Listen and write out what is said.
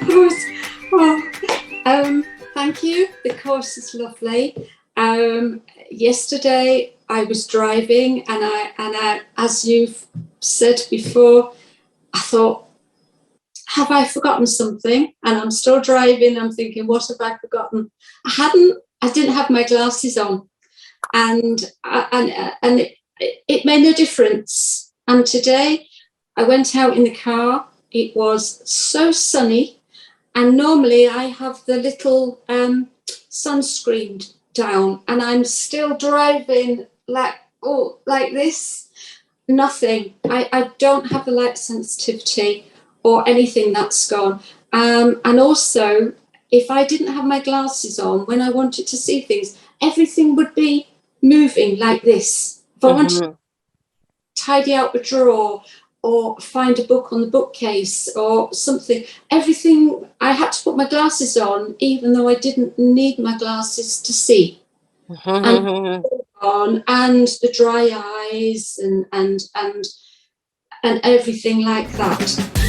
Good. Well, thank you. The course is lovely. Yesterday I was driving, and I, as you've said before, I thought, have I forgotten something? And I'm still driving. I'm thinking, what have I forgotten? I didn't have my glasses on, and it made no difference. And today I went out in the car. It was so sunny, and normally I have the little sunscreen down, and I'm still driving like this. Nothing. I don't have the light sensitivity or anything that's gone. And also, if I didn't have my glasses on, when I wanted to see things, everything would be moving like this. If I wanted to tidy out a drawer or find a book on the bookcase or something, everything, I had to put my glasses on, even though I didn't need my glasses to see. And the dry eyes and everything like that.